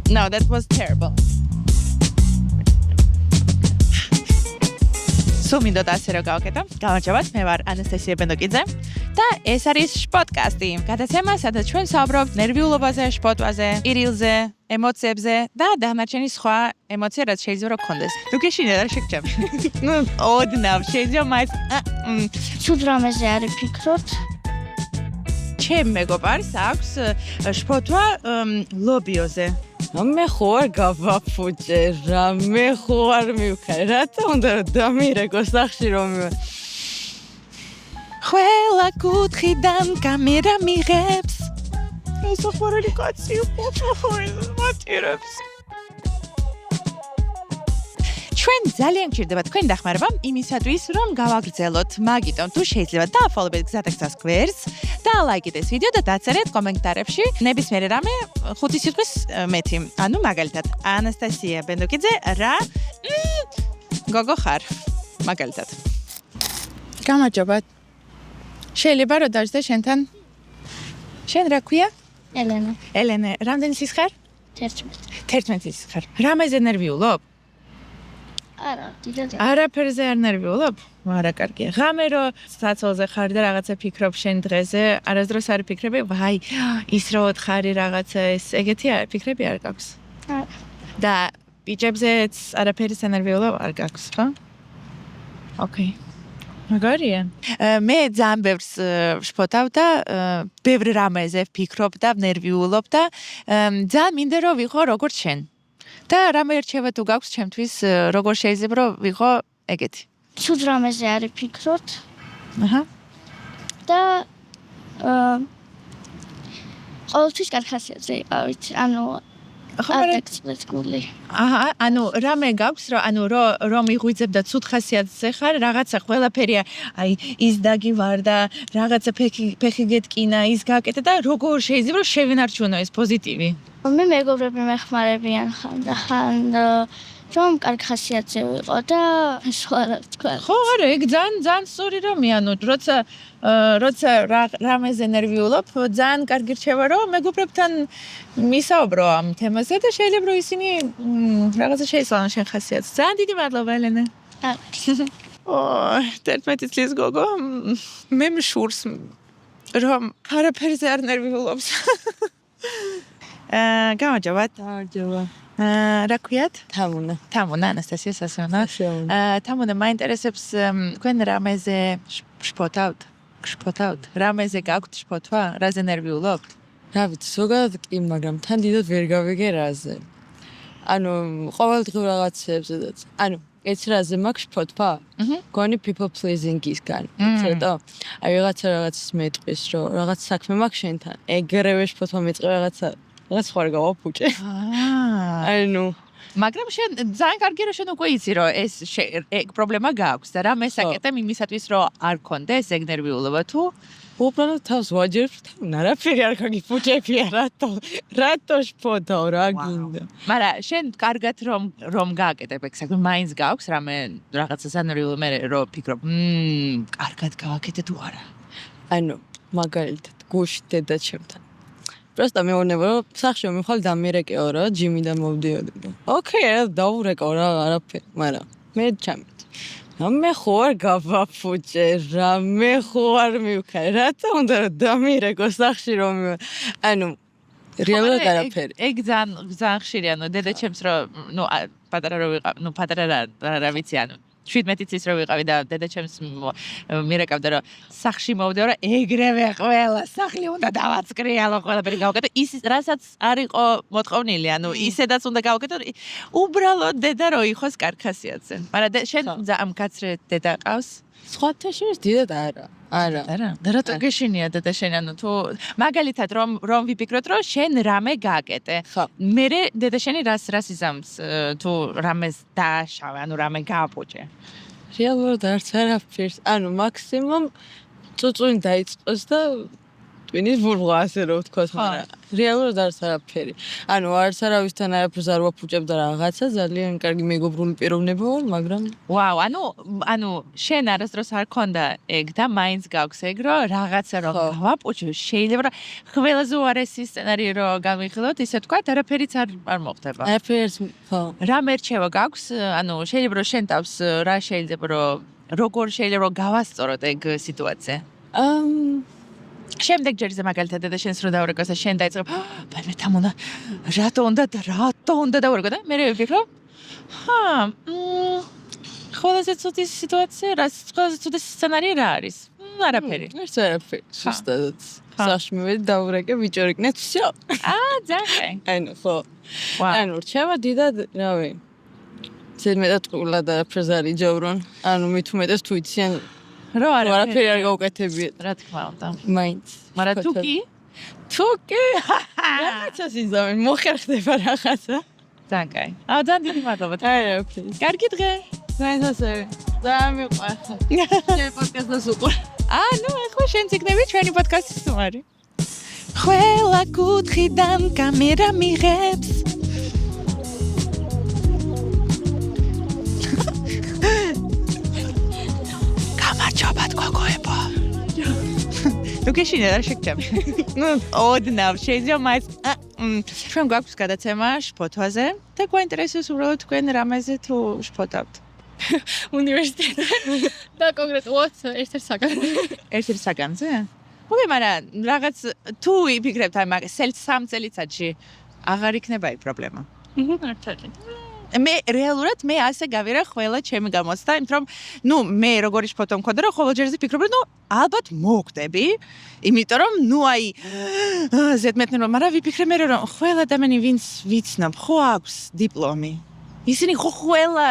No, that was terrible. სუმინდოდ ასე რომ გავაკეთო. გამარჯობათ, მე ვარ ანასტასია ბენდოკიძე და ეს არის შპოდკასტი. გადაცემა, სადაც ჩვენ საუბრობთ ნერვიულობაზე, შპოტვაზე, ირილზე, ემოციებზე და დანარჩენი სხვა ემოცია, რაც შეიძლება რომ გქონდეს. თუ გეშინია რა შეგჭამ. ნუ ოდნავ შეიძლება მაინც ცუდ რამეზე არის ფიქრობთ? ჩემ მეგობარს აქვს შპოტვა ლობიოზე. მე ხო არ გავაფუჭე რა, მე ხო არ მივხარ, რათა უნდა რომ დამირეკო სახში რომ ყველა კუთხიდან კამერა მიღებს. ეს ახალი კაცი მატირებს. ჩვენ ძალიან გჭირდება თქვენი დახმარება იმისათვის, რომ გავაგრძელოთ მაგიტომ თუ შეიძლება დააფოლოვეთ გზადაგზას გვერდს და ლაიკით ეს ვიდეო და დაწერეთ კომენტარებში ნებისმიერ რამე 5 სიტყვის მეტი. ანუ მაგალითად, ანასტასია ბენდოკიძე რა გოგო ხარ? მაგალითად. გამარჯობა. შეიძლება რომ დაждე შენთან? შენ რა ქვია? ელენა. ელენე, რამდენი ის ხარ? 11. 11 ის ხარ. რამეზე ნერვიულობ? არა, დიდად. არაფერზე არ ნერვიულობ? არა, კარგია. ღამე რო საცოლზე ხარ და რაღაცა ფიქრობ შენ დღეზე, არასდროს არ ფიქრები, ვაი, ის რო ხარი რაღაცა ეს ეგეთი ფიქრები არ გაქვს. არა. და ბიჭებზეც არაფერი სანერვიულობ არ გაქვს, ხო? ოკეი. მაგარია. მე ძალიან ბევრს შფოთავ და ბევრ რამეზე ვფიქრობ და ნერვიულობ და ძალიან მინდა რომ ვიყო როგორც შენ. და რამე ერჩევა თუ გაქვს ჩემთვის როგორ შეიძლება რომ ვიყო ეგეთი. ცუდ რამეზე არის ფიქრობთ? აჰა. და ყოველთვის კარგ ხასიათზე იყავით. ანუ ატექსტის გული. აჰა, ანუ რამე გაქვს რომ რომ მიღვიძებ და ცუდ ხასიათზე ხარ, რაღაცა ყველაფერია, აი ის დაგივარ და რაღაცა ფეხი გეტკინა, ის გააკეთე და როგორ შეიძლება რომ შევინარჩუნო ეს პოზიტივი. მე მეგობრები მეხმარებიან ხან რომ კარგ ხასიათზე ვიყო და სხვა რა თქვა. ხო, არა, ეგ ძალიან სწორი რამე, ანუ როცა რამეზე ნერვიულობ, ძალიან კარგი რჩევა რომ მეგობრებთან მისაუბრო ამ თემაზე და შეიძლება რომ ისინი რაღაცა შეიცვალონ შენ ხასიათს. ძალიან დიდი მადლობა, ელენე. ოი, 11 წლის გოგო, მე მშურს რომ არაფერზე არ ნერვიულობს. გამარჯობათ. გამარჯობა. რა ქვიათ? თამუნა. თამუნა, ანასტასია სასეონა. თამუნა, მაინტერესებს თქვენ რამეზე შფოთავთ? რამეზე გაქვთ შფოთვა? რაზე ნერვიულობთ? რა ვიცი, ზოგადად კი, მაგრამ თან დიდად ვერ გავიგე რაზე. ანუ ყოველდღიურ რაღაცებზედაც. ანუ ეს რაზე მაქვს შფოთვა? გონი people pleasing-ისგან. ცოტა. აი რაღაცას მეტყვის, რომ რაღაც საქმე მაქვს შენთან. ეგრევე შფოთვა მეტყვა რაღაც ხარ გავაფუჭე. ანუ მაგრამ შენ ძალიან კარგი რომ შენ უკვე იცი რომ ეს ეგ პრობლემა გაქვს და რამე საკეთებ იმისათვის რომ არ გქონდეს ეგ ნერვიულობა თუ უბრალოდ თავს ვაჯერებ და არაფერი არ გაგიფუჭებია რატო შფოთავ რა გინდა. მაგრამ შენ კარგად რომ გააკეთებ ეგ საქმე მაინც გაქვს რამე რაღაცა სანერვიულობა მე რომ ფიქრობ კარგად გავაკეთე თუ არა. ანუ მაგალითად გუშინ დედა ჩემთან просто მეუბნება რომ სახში მივხვალ დამირეკეო რა ჯიმიდან მოვდიოდი. ოკეი, რა დაურეკო რა არაფერი, მაგრამ მე ჩამით. მე ხო არ გავაფუჭე რა, მე ხო არ მივხარ, რათა უნდა რომ დამირეკო სახში რომ ანუ რეალურად არაფერი. ეგ ძალიან ხშირია, ანუ დედა ჩემს რომ ნუ პატარა რო ვიყავ, ნუ პატარა რა ვიცი, ანუ 17 წლის რო ვიყავი და დედა ჩემს მირეკავდა რომ სახში მოვდეო რა ეგრევე ყველა სახლი უნდა დავაცკრიალო ყველაფერი გავაკეთო ის რასაც არ იყო მოწყოვნილი ანუ ისედაც უნდა გავაკეთო უბრალოდ დედა რო იყოს კარგ ხასიათზე მაგრამ შენ ამ კაცრე დედა ყავს სხვათა შორის დიდად არა რატო გეშინია დედა შენ ანუ თუ მაგალითად რომ ვიფიქროთ რომ შენ რამე გააკეთე მე დედა შენი რას იზამს თუ რამეს დააშავე ანუ რამე გააფუჭე რეალურად არც არაფერს ანუ მაქსიმუმ წუწუნი დაიწყოს და ტვინის ბურღვა ასე რომ ვთქვათ, მაგრამ რეალურად არც არაფერი. ანუ არც არავისთან არაფერს არ ვაფუჭებ და რაღაცა ძალიან კარგი მეგობრული პიროვნება ვარ, მაგრამ ვაუ, ანუ შენ არასდროს არ ქონდა ეგ და მაინც გაქვს ეგ რომ რაღაცა რომ გავაპუჭო, შეიძლება ყველაზე უარესი სცენარი რომ გამიხილოთ, ისე თქვა, არაფერიც არ მოხდება. არაფერს ხო. რა მერჩევა გაქვს? ანუ შეიძლება რომ შენ თავს რა შეიძლება რომ როგორ შეიძლება რომ გავასწოროთ ეგ სიტუაცია? შემდეგ ჯერზე მაგალითად და შენს რო დაურეკოს და შენ დაიწყებ, მე თამუნა რატო უნდა დაურეკო და მე ვიფიქრო, ყველაზე ცუდი სიტუაცია, ყველაზე ცუდი სცენარი რა არის? არაფერი. არაფერი. ზუსტად. სახში მივედი დაურეკე, ვიჭორიკნე, всё. ძალიან. ანუ ხო. ანუ რჩევა დიდად, რავი. ზედმეტად ყვილად არაფერს არ იჯავრონ. ანუ მით უმეტეს თუ იციან რო არაფერი არ გავუკეთებიათ. რა თქმა უნდა. მაინც. მაგრამ თუკი რაღაცას იზამენ, მოხერხდება რაღაცა. ძალიან კაი. ძალიან დიდი მადლობა. არაფერი. კარგი დღე. ძალიან ასევე. ძალიან მიყვარხარ. შენ პოდკასტს უყურე. ნუ ახლა შენც იქნები ჩვენი პოდკასტის სტუმარი. ყველა კუთხიდან კამერა მიღებს. გამარჯობათ გოგოებო. თუ გეშინე რა შეგჭამ. ნუ ოდნავ შეიძლება მაინც ჩვენ გვაქვს გადაცემა შფოთვაზე და გვაინტერესებს უბრალოდ თქვენ რამეზე თუ შფოთავთ. უნივერსიტეტზე და კონკრეტულად ერთ-ერთ საგანზე. ერთ-ერთ საგანზე? ოკეი, მაგრამ რაღაც თუ იფიქრებთ აი მაგ 3 წელიწადში აღარ იქნება ეგ პრობლემა. ერთად. მე რეალურად მე ასე გავირა ყველა ჩემი გამოცდა, იმიტომ რომ მე როგორი შფოთო მქონდა რომ ყოველ ჯერზე ფიქრობდი, ალბათ მოვკვდები, იმიტომ რომ აი ზედმეტნი რომ მაგრამ ვიფიქრე მე რომ ყველა ადამიანი ვინც ვიცნობ, ხო აქვს დიპლომი. ისინი ხო ყველა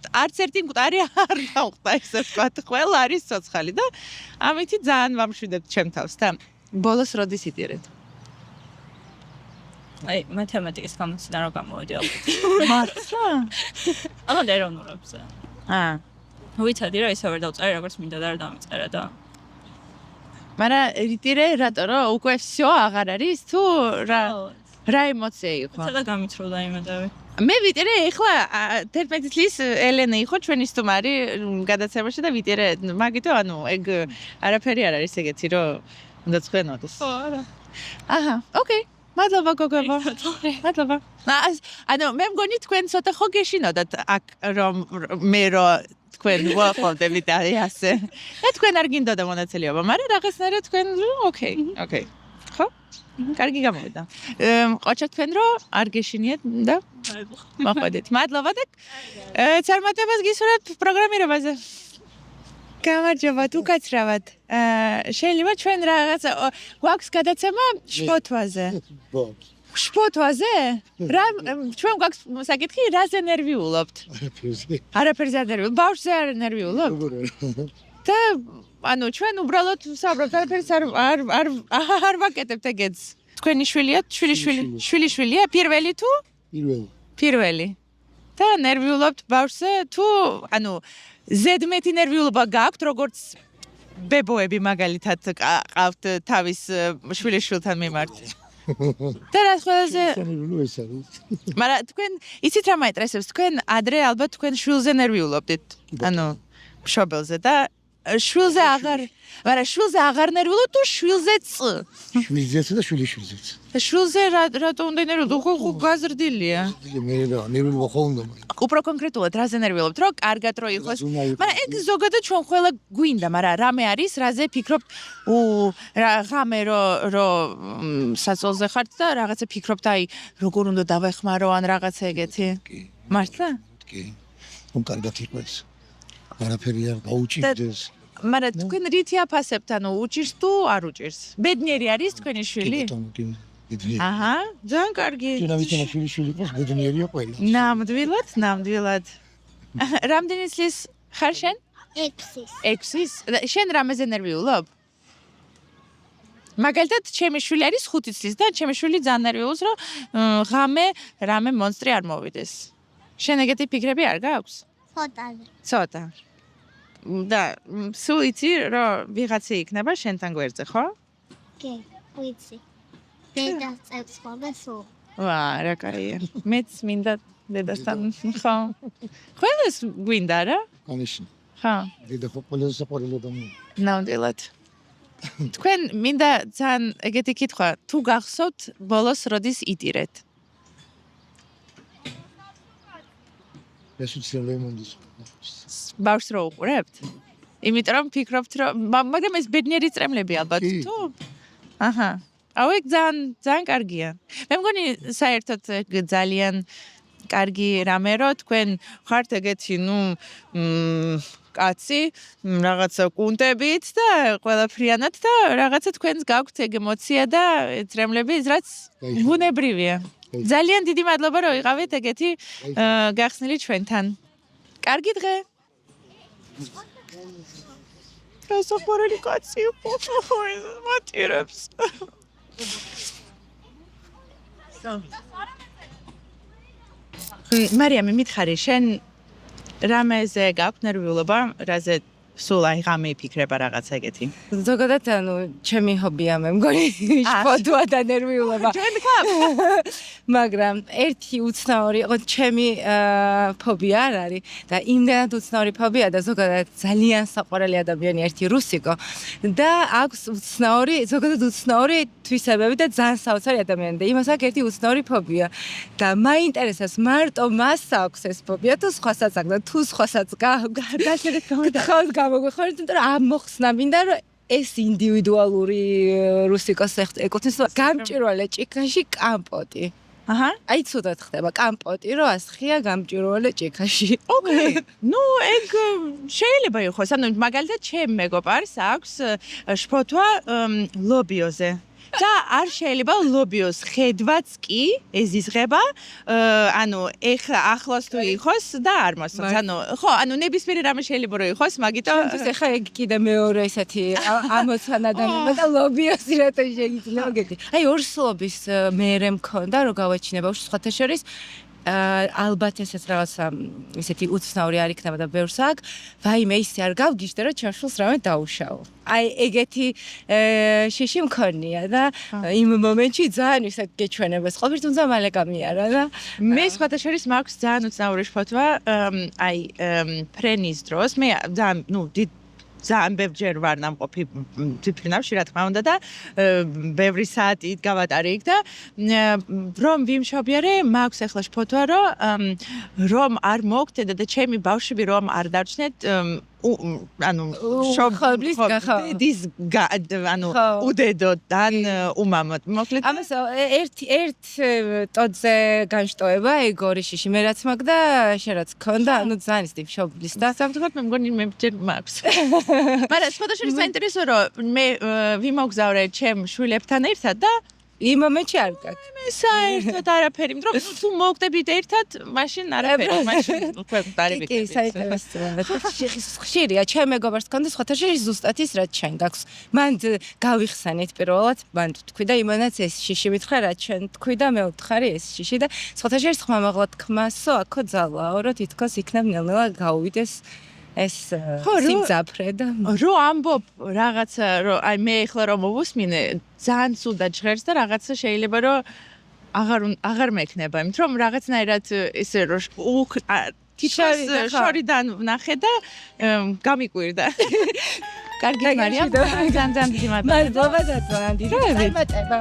არც ერთი მკვდარი არ გავხდა ესე ვთქვათ, ყველა არის ცოცხალი და ამითი ძალიან ვამშვიდებთ ჩემ თავს და ბოლოს როდის იდირეთ? აი, მათემატიკის გამოცდიდან რო გამოვედი ალბათ. მართლა? ალბათ ეროვნულებზე. ვიცოდი რა ისე ვერ დავწერე, როგორც მინდა და არ დამიწერა და მაგრამ იდირე რატო რომ უკვე всё აღარ არის თუ რა ემოცია იყო? ცოტა გამიწროვდა იმედები. მე ვიტირე ეხლა 11 წლის ელენა იყო ჩვენი სტუმარი გადაცემაში და ვიტირე მაგითო ანუ ეგ არაფერი არ არის ეგეთი რომ უნდა ცხენოდეს. ხო, არა. აჰა, ოკეი. მადლობა გოგოებო. მადლობა. ანუ მე მგონი თქვენ ცოტა ხო გეშინოდათ აქ რომ მე თქვენ ვაყავდებით აი ასე. და თქვენ არ გინდოდა მონაწილეობა, მაგრამ რაღაცნაირად თქვენ ოკეი. ხო? კარგი გამოვიდა. ყოჩა თქვენ რომ არ გეშინიათ და მოხვედით. მადლობა და წარმატებას გისურვებთ პროგრამირებაზე. გამარჯობა, უკაცრავად. შეიძლება ჩვენ რაღაცა გვაქვს გადაცემა შფოთვაზე. შფოთვაზე? რა ჩვენ გვაქვს საკითხი, რაზე ნერვიულობთ? არაფერზე არ ნერვიულობ. ბავშვზე არ ნერვიულობ? და ანუ ჩვენ უბრალოდ ვსაუბრობთ, არაფერს არ ვაკეთებთ ეგეც. თქვენი შვილია, შვილიშვილია, პირველი თუ? პირველი. და ნერვიულობთ ბავშვზე თუ ანუ ზედმეტი ნერვიულობა გაქვთ, როგორც ბებოები მაგალითად ყავთ თავის შვილიშვილთან მიმართ. და რა ყველაზე მაგრამ თქვენ იცით რა მაინტერესებს, თქვენ ადრე ალბათ თქვენ შვილზე ნერვიულობდით. ანუ მშობელზე და შვილზე აღარ ნერვიულობთ თუ შვილზეც? შვილზეც და შვილიშვილზეც. და შვილზე რატო უნდა ნერვიულობ? ხო გაზრდილია. მე ნერვიულობა ხო უნდა. უფრო კონკრეტულად რაზე ნერვიულობთ, რომ კარგად რო იყოს. მაგრამ ეგ ზოგადად ჩვენ ყველა გვინდა, მაგრამ რამე არის, რაზე ფიქრობთ, ღამე რო საწოლზე ხართ და რაღაცა ფიქრობთ, აი, როგორ უნდა დავეხმარო ან რაღაცა ეგეთი. მართლა? კი. კარგად იყოს. არაფერი არ გაუჭირდეს. მაგრამ თქვენ რითი აფასებთ, ანუ უჭირს თუ არ უჭირს? ბედნიერი არის თქვენი შვილი? აჰა, ძალიან კარგი. ჩვენავით შვილი იყოს ბედნიერია ყველა. ნამდვილად. რამდენი წლის ხარ შენ? 6-ის. შენ რამეზე ნერვიულობ? მაგალითად, ჩემი შვილი არის 5 წლის და ჩემი შვილი ძალიან ნერვიულობს, რომ ღამე რამე მონსტრი არ მოვიდეს. შენ ეგეთი ფიქრები არ გაქვს? ცოტა. და სულ იცი რომ ვიღაცა იქნება შენთან გვერდზე, ხო? კი. ვიცი. დედას წევს ხოლმე სულ. ვა, რა კაია. მეც მინდა დედასთან ხო. ყველას გვინდა რა? ანიშნ. ხო. დედა ყველაზე საყვარელი ადამიანი. ნამდვილად. თქვენ მინდა ძალიან ეგეთი კითხვა, თუ გახსოვთ ბოლოს როდის იტირეთ? ეს უცნაური მომდის. ბავშვს რო უყურებთ? იმიტომ რომ ფიქრობთ რომ მაგრამ ეს ბედნიერი წრემლები ალბათ კი. თუ? აჰა. აუ ეგ ძალიან კარგია. მე მგონი საერთოდ ეგ ძალიან კარგი რამე რო თქვენ ხართ ეგეთი კაცი რაღაცა კუნტებით და ყველაფრიანად და რაღაცა თქვენს გაქვთ ეგ ემოცია და წრემლები რაც ბუნებრივია. ძალიან დიდი მადლობა რომ იყავით ეგეთი გახსნილი ჩვენთან. კარგი დღე. სასაყვარელი კაცი იყო. მატირებს. მარიამი მითხარი შენ რამეზე გაქვს ნერვიულობა, რაზე სულ აი ღამე იფიქრება რაღაცა ეგეთი. ზოგადად ჩემი ჰობია მე მგონი შფოთვა და ნერვიულობა. ჩვენ გაქვს. მაგრამ ერთი უცნაური იყო ჩემი ფობია არ არის და იმდენად უცნაური ფობია და ზოგადად ძალიან საყვარელი ადამიანი ერთი რუსიკო და აქვს ზოგადად უცნაური თვისებები და ძალიან საოცარი ადამიანი და იმას აქვს ერთი უცნაური ფობია და მაინტერესებს მარტო მას აქვს ეს ფობია თუ სხვასაც აქვს და თუ სხვასაც გახსოვთ გამოგვიხარეთ იმიტომ რომ ამოხსნა მინდა რომ ეს ინდივიდუალური რუსიკოს ეკუთვნის გამჭვირვალე ჭიქაში კამპოტი. აჰა. აი ცუდად ხდება კამპოტი რო ასხია გამჭვირვალე ჭიქაში. ოკეი. ნუ ეგ შეიძლება იყოს. ანუ მაგალითად ჩემ მეგობარს აქვს შფოთვა ლობიოზე. და არ შეიძლება ლობიოს ხედვაც კი ეზიზღება, ანუ ეხლა ახლოს თუ იყოს და არ მოსწონს. ანუ ხო, ანუ ნებისმიერი რამე შეიძლება რომ იყოს, მაგიტომ ეხა ეგ კიდე მეორე ესეთი ამოცანა ადამიანმა და ლობიოსი რატო შეიძლება გეტი. აი ორსლობის მეერე მქონდა რომ გავაჩინება სხვათა შორის ალბათ ესეც რაღაცა ესეთი უცნაური არ იქნება და ბევრს აქვს. ვაიმე ისე არ გავგიჟდა რომ ჩემს შულს რამე დაუშავო. აი ეგეთი შიში მქონია და იმ მომენტში ძალიან ისეთ გეჩვენებას ყოფილი თუმცა მალე გამიარა და მე სხვათა შორის მაქვს ძალიან უცნაური შფოთვა აი ფრენის დროს მე ძალიან ძალიან ბევრჯერ ვარ ნამყოფი თვითფრინავში რა თქმა უნდა და ბევრი საათი გავატარე იქ და რომ ვიმშობიარე მაქვს ახლა შფოთვა რომ არ მოგხდეთ და ჩემი ბავშვები რომ არ დარჩნეთ ანუ შობლის დის ანუ უდედოდან უმამოდ მოკლედ ამას ერთ ტოდზე განშტოება ეგ ორი შიში მე რაც მაგ და შენ რაც ქონდა ანუ ძალიან ისეთი შობლის და სამწუხაროდ მე მგონი მე ჯერ მაქვს მაგრამ სხვადასხვა საინტერესო რომ მე ვიმოგზავრე ჩემ შვილებთან ერთად და იმ მომენტში არ გაქვს. მე საერთოდ არაფერი, იმიტომ რომ თუ მოვხდებით ერთად, მაშინ არაფერი, მაშინ უკვე დარივიქები. კი, საინტერესოა. ხშირია, ჩემ მეგობარს ქონდა სხვათა შორის ზუსტად ის რაც შენ გაქვს. მან გავიხსენით პირველად, მან თქვი და იმანაც ეს შიში მითხრა, რაც შენ თქვი და მე ვთხარი ეს შიში და სხვათა შორის ხმამაღლა თქმასო, აქო ძალაო, რომ თითქოს იქნებ ნელ-ნელა გაუვიდეს ეს სიმძაფრე და რო ამბობ რაღაცა რომ აი მე ახლა რომ მოვუსმინე ძალიან სულდა ჟღერს და რაღაცა შეიძლება რომ აღარ მექნება იმიტომ რომ რაღაცნაირად ესე რომ თითქოს შორიდან ვნახე და გამიკვირდა კარგი მარიამ ძალიან დიდი მადლობა ძალიან დიდი წარმატება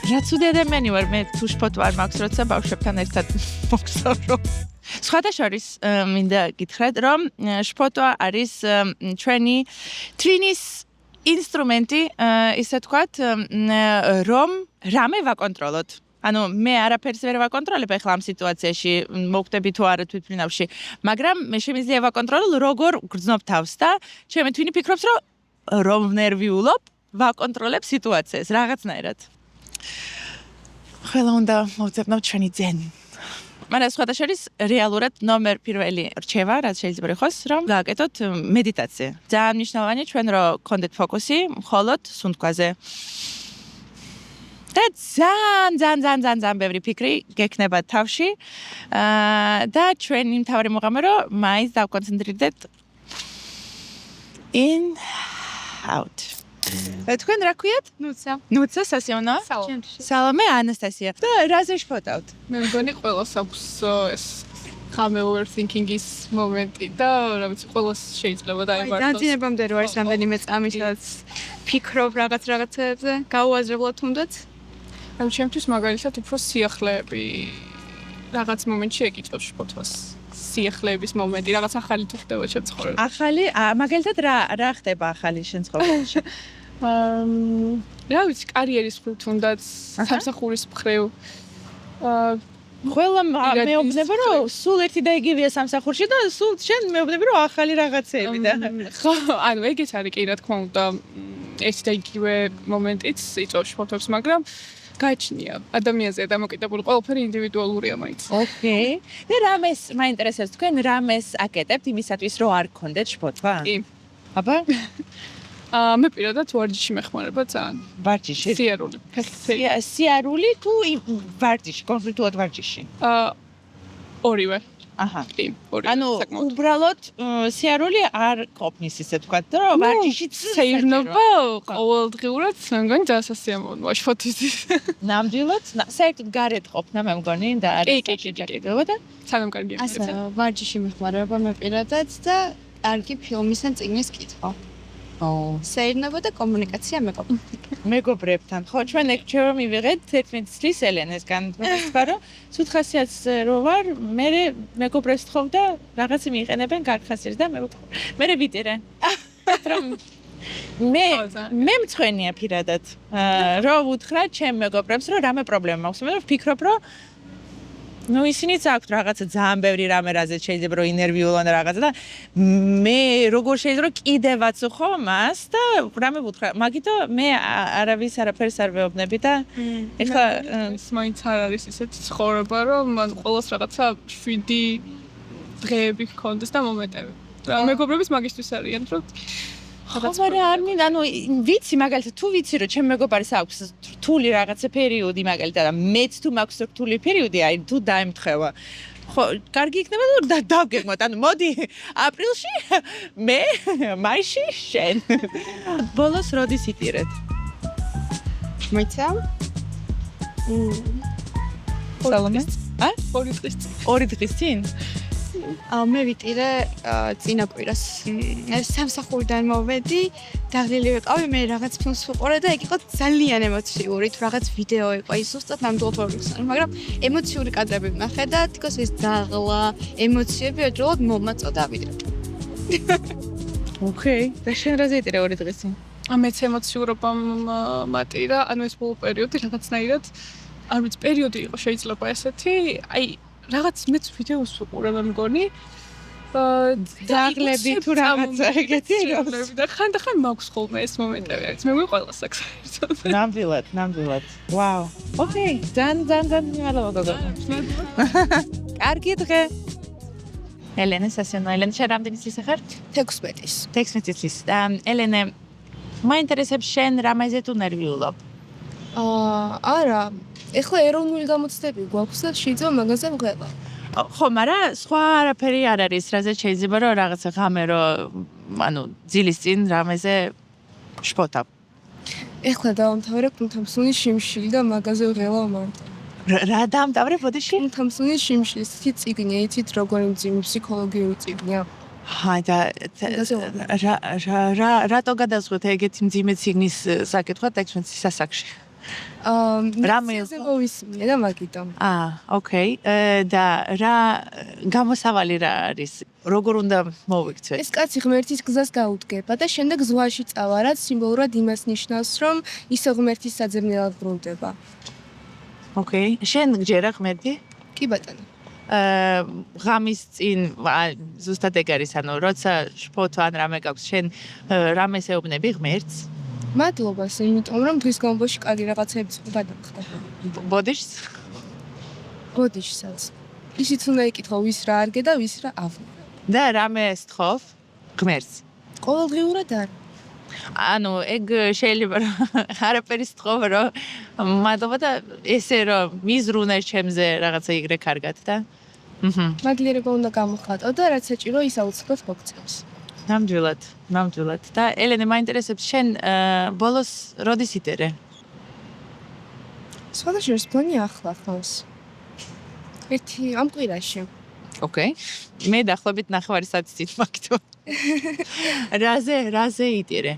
რა ცუდი ადამიანი ვარ მე თუ შფოთვა არ მაქვს როცა ბავშვებთან ერთად მოგზავრო სხვათა შორის მინდა გითხრათ რომ შფოთვა არის ჩვენი თვინის ინსტრუმენტი ისე თქვათ რომ რამე ვაკონტროლოთ ანუ მე არაფერს ვერ ვაკონტროლებ ახლა ამ სიტუაციაში მოვხდები თუ არა თვითმფრინავში მაგრამ მე შემიძლია ვაკონტროლო როგორ გრძნობ თავს და ჩემი თვინი ფიქრობს რომ ნერვიულობ ვაკონტროლებ სიტუაციას რაღაცნაირად ყველა უნდა მოვძებნოთ ჩვენი ძენი მაგრამ სხვათა შორის რეალურად ნომერ პირველი რჩევა რაც შეიძლება იყოს რომ გააკეთოთ მედიტაცია ძალიან მნიშვნელოვანია ჩვენ რომ გქონდეთ ფოკუსი მხოლოდ სუნთქვაზე და ძალიან ბევრი ფიქრი გექნება თავში და ჩვენი მთავარი მოღამე რომ მაინც დავკონცენტრირდეთ in out თქვენ რა ქვიათ? ნუცა. ნუცა სასიამოვნოა? სალამე ანასტასია. და რაზე შფოთავთ? მე მგონი ყველას აქვს ეს ხამე overthinking-ის მომენტი და რა ვიცი, ყველას შეიძლება დაემართოს. დანძინებამდე რო არის რამდენიმე წამი, სადაც ფიქრობ რაღაცებზე, გაუაზრებლად თუნდაც. ამ ჩემთვის მაგალითად უფრო სიახლეები რაღაც მომენტში ეკითხებს შფოთვას. სიახლეების მომენტი, რაღაც ახალი თუ ხდება ჩემ ცხოვრებაში. ახალი, მაგალითად რა ხდება ახალი შენ ცხოვრებაში? რა ვიცი, კარიერის მხრივ თუნდაც, სამსახურის მხრივ. ყველა მეუბნება რომ სულ ერთი და იგივეა სამსახურში და სულ შენ მეუბნები რომ ახალი რაღაცეები და ხო, ანუ ეგეც არის კი რა თქმა უნდა, ერთი და იგივე მომენტიც იწვევს შფოთვებს, მაგრამ გააჩნია ადამიანზე დამოკიდებული ყველაფერი ინდივიდუალურია მაინც. ოკეი. და რამეს მაინტერესებს თქვენ რამეს აკეთებთ იმისათვის რომ არ გქონდეთ შფოთვა? კი. აბა? მე პირადად ვარჯიში მეხმარება ძალიან. ვარჯიში. სიარული. სიარული თუ ვარჯიში, კონკრეტულად ვარჯიში? ორივე. აჰა. კი, ორივე. ანუ უბრალოდ სიარული არ ყოფნის ისე თქვა, რომ ვარჯიში სეირნობა ყოველდღიურად მე მგონი ძალიან სასიამოვნოა შფოთვისთვის. ნამდვილად, საერთოდ გარეთ ყოფნა მე მგონი და არის კი, და სანამ კარგია. ასე ვარჯიში მეხმარება მე პირადად და კარგი ფილმის ან წიგნის კითხვა. სეირნობა და კომუნიკაცია მეყოფა. მეგობრებთან. ხო, ჩვენ ეგ ჩვენ მივიღეთ 11 წლის ელენესგან. თქვა რომ ცუდ ხასიათს რო ვარ, მე მეგობრებს თხოვ და რაღაც მიიყენებენ კარგ ხასიათს და მე ვიტირე. რომ მე მწვენია პირადად. რო ვუთხრა ჩემ მეგობრებს რომ რამე პრობლემა მაქვს, მე ვფიქრობ რომ ну ისინიც აქვთ რაღაცა ძალიან ბევრი რამე რაზეც შეიძლება რომ ინერვიულონ რაღაცა და მე როგორ შეიძლება რომ კიდევაც ხო მას და რამე ვუთხრა მაგითო მე არავის არაფერს არ ვეუბნები და ეხლა ეს მაინც არ არის ისეთი ცხოვრება რომ მან ყოველს რაღაცა 7 დღეები ჰქონდეს და მომენტები რა მეგობრების მაგისტვის არიან რომ ხო, არ მინდა, ანუ ვიცი მაგალითად თუ ვიცი რომ ჩემ მეგობარის აქვს რთული რაღაცა პერიოდი მაგალითად და მეც თუ მაქვს რთული პერიოდი, აი თუ დაემთხევა. ხო, კარგი იქნება თუ დავგეგმოთ, ანუ მოდი აპრილში მე მაისში შენ. ბოლოს როდის იტირეთ? მოიცა? სალომე? ორი დღის წინ? მე ვიტირე წინა კვირას. სამსახურიდან მოვედი, დაღლილი ვიყავი, მე რაღაც ფილმს ვუყურე და ეგ იყო ძალიან ემოციური, თუ რაღაც ვიდეო იყო, ის უბრალოდ ნამდვილად ვერ ვიხსენე, მაგრამ ემოციური კადრები ვნახე და თქოს ეს დაღლა, ემოციები უბრალოდ მომაწვა და ვიდრე. ოკეი, და შენ რაზე იტირე ორი დღის წინ? მეც ემოციურობა მატირა, ანუ ეს ბოლო პერიოდი რაღაცნაირად არ ვიცი, პერიოდი იყო შეიძლება ესეთი, აი რაღაც მეც ვიდეოს ვუყურე მე მგონი დაღლები თუ რაღაცა ეგეთი და ხან მაქვს ხოლმე ეს მომენტები არის მე ყველა საერთოდ ნამდვილად ვაუ ოკეი ძალიან მადლობა გოგო კარგი დღე ელენე სასიამოვნო ელენე შენ რამდენი წლის ხარ 16 წლის ელენე მაინტერესებს შენ რამეზე თუ ნერვიულობ არა ეხლა ეროვნული გამოცდები გვაქვს და შეიძლება მაგაზე ვღება. ხო, მაგრამ სხვა არაფერი არ არის, რაზეც შეიძლება რომ რაღაცა ღამე რომ ანუ ძილის წინ რამეზე შფოთავ. ეხლა დავამთავრე კუნთამსუნის შიმშილი და მაგაზე ვღელავ მარტო. რა დაამთავრე ბოდიში? კუნთამსუნის შიმშილი, ისეთი წიგნია, იცით როგორი მძიმე ფსიქოლოგიური წიგნია. ჰაი და რატო გადაზღვეთ ეგეთი მძიმე წიგნის საკითხვა ტექსტის სასაკში? რამე ვისმენე და მაგიტომ. ოკეი. და რა გამოსავალი რა არის? როგორ უნდა მოვიქცე? ეს კაცი ღმერთის გზას გაუდგება და შემდეგ ზღვაში წავა, რაც სიმბოლურად იმას ნიშნავს, რომ ისე ღმერთის საძებნელად ბრუნდება. ოკეი. შენ გჯერა ღმერთი? კი ბატონო. ღამის წინ ზუსტად ეგ არის, ანუ როცა შფოთვა ან რამე გაქვს, შენ რამეს ეუბნები ღმერთს? მადლობას, იმიტომ რომ დღის განმავლობაში კარგი რაღაცები გადაგხდა. ბოდიშს? ბოდიშსაც. ისიც უნდა იკითხო, ვის რა არგე და ვის რა ავნე. და რამე სთხოვ ღმერთს? ყოველდღიურად არ. ანუ ეგ შეიძლება რომ არაფერი სთხოვ რომ მადლობა და ესე რომ მიზრუნე ჩემზე რაღაცა იგრე კარგად და მაგლიერება უნდა გამოხატო და რაც საჭირო ის აუცილებლად მოგწევს. ნამდვილად. და ელენე მაინტერესებს შენ ბოლოს როდის იდერე? სხვადასხვა პლანი ახლა ხავს. ერთი ამ კვირაში. ოკეი. მე დაახლოებით 9 საათის წინ მაგდო. რაზე იდერე?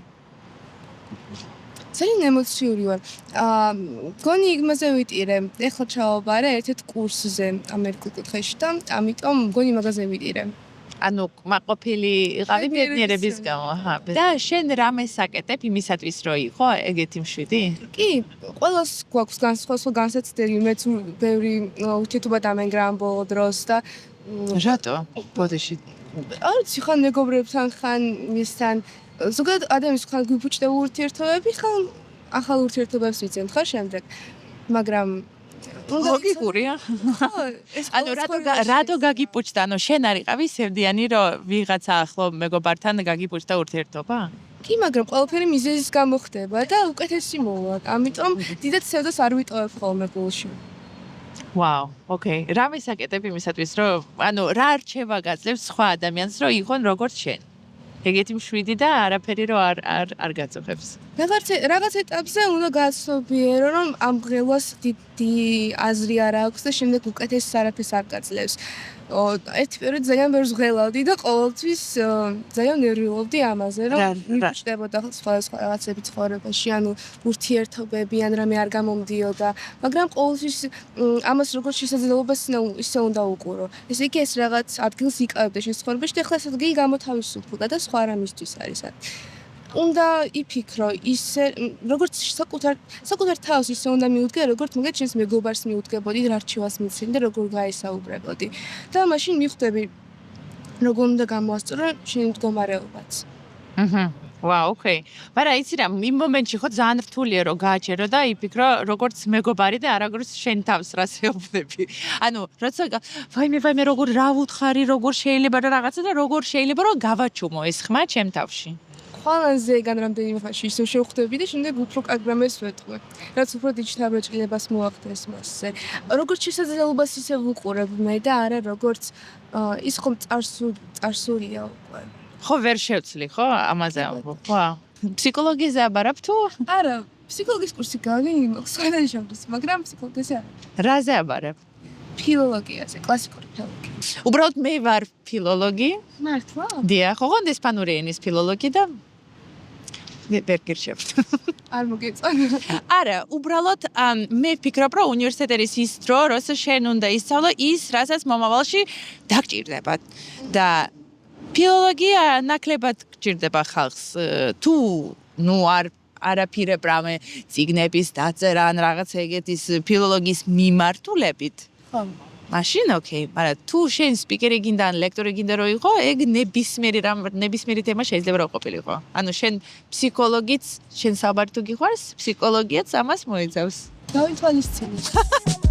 ძალიან ემოციური ვარ. გონი იმაზე ვიტირე. ეხლა ჩავაბარე ერთ-ერთ კურსზე ამერიკულ კუთხეში და ამიტომ გონი მაგაზე ვიტირე. ანუ მაყოფილი იყავი ბედნიერების გამო, აჰა. და შენ რამეს აკეთებ იმისათვის რომ იყო ეგეთი მშვიდი? კი, ყველას გვაქვს განსხვავებული განსაცდელი, მეც ბევრი ურთიერთობა დამენგრა ამ ბოლო დროს და რატო? ბოდიში. არ ვიცი, ხან მეგობრებთან, ხან მისთან ზოგადად ადამიანის ხან გვიფუჭდება ურთიერთობები, ხან ახალ ურთიერთობებს ვიცემთ ხარ შემდეგ. მაგრამ ლოგიკურია. ანუ რატო გაგიპუჭდა? ანუ შენ არ იყავი სევდიანი რომ ვიღაცა ახლო მეგობართან გაგიპუჭდა ურთიერთობა? კი, მაგრამ ყველაფერი მიზეზის გამო ხდება და უკეთესი მოვა. ამიტომ დიდად სევდას არ ვიტოვებ ხოლმე გულში. ვაუ, ოკეი. რამეს აკეთებ იმისათვის რომ ანუ რა არჩევა გაძლევს სხვა ადამიანს რომ იყონ როგორც შენ? ეგეთი მშვიდი და არაფერი რომ არ გაწუხებს. რაღაც ეტაპზე უნდა გაცნობიერო, რომ ამ ღელვას დიდი აზრი არ აქვს და შემდეგ უკეთეს არაფერს არ გაძლევს. ერთი პერიოდი ძალიან ბევრს ღელავდი და ყოველთვის ძალიან ნერვიულობდი ამაზე, რომ მივჭდებოდა სხვადასხვა რაღაცები ცხოვრებაში, ანუ ურთიერთობები, ან რამე არ გამომდიოდა, მაგრამ ყოველთვის ამას როგორც შესაძლებლობას ისე უნდა უყურო. ესე იგი ეს რაღაც ადგილს იკავებდა შენ ცხოვრებაში და ახლა ეს ადგილი გამოთავისუფლდა და სხვა რამისთვის არის. უნდა იფიქრო ისე როგორც საკუთარ თავს ისე უნდა მიუდგე როგორც მაგათ შენს მეგობარს მიუდგებოდი და რჩევას მიცინი და როგორ გაესაუბრებოდი და მაშინ მიხვდები როგორ უნდა გამოასწორო შენი მდგომარეობაც. ვაუ, ოკეი. მაგრამ იცი რა, იმ მომენტში ხო ძალიან რთულია რომ გააჩერო და იფიქრო როგორც მეგობარი და არა როგორც შენ თავს რას ეუბნები. ანუ როცა ვაიმე როგორ რა ვუთხარი, როგორ შეიძლება რა რაღაცა და როგორ შეიძლება რომ გავაჩუმო ეს ხმა ჩემ თავში. ყველაზე ეგან რამდენიმე ხანში ისე შევხვდები და შემდეგ უფრო პროგრამებს ვეტყვი. რაც უფრო დიჯიტალ ბრჭყილებას მოახდენს მასზე. როგორც შესაძლებლობას ისე ვუყურებ მე და არა როგორც ის ხომ წარსულია უკვე. ხო ვერ შევცლი, ხო? ამაზე ამბობ. ვაუ. ფსიქოლოგიაზე აბარებ თუ? არა, ფსიქოლოგიის კურსი გავიგე, სხვადასხვა შემდგომ, მაგრამ ფსიქოლოგიაზე არა. რაზე აბარებ? ფილოლოგიაზე, კლასიკური ფილოლოგია. უბრალოდ მე ვარ ფილოლოგი. მართლა? დიახ, ოღონდ ესპანური ენის ფილოლოგი და ვერ გირჩევთ. არ მოგეწონა. არა, უბრალოდ მე ვფიქრობ, რომ უნივერსიტეტის ის დრო, როცა შენ უნდა ისწავლო ის, რასაც მომავალში დაგჭირდებათ. და ფილოლოგია ნაკლებად გჭირდება ხალხს. თუ არაფირებ რამე წიგნების დაწერა ან რაღაც ეგეთის ფილოლოგიის მიმართულებით. ხო. მაშინ ოკეი, მაგრამ თუ შენ სპიკერი გინდა ან ლექტორი გინდა რომ იყო, ეგ ნებისმიერი თემა შეიძლება რომ ყოფილიყო. ანუ შენ ფსიქოლოგიც, შენ საბარი თუ გიყვარს, ფსიქოლოგიაც ამას მოიცავს. დავითვალისწინე.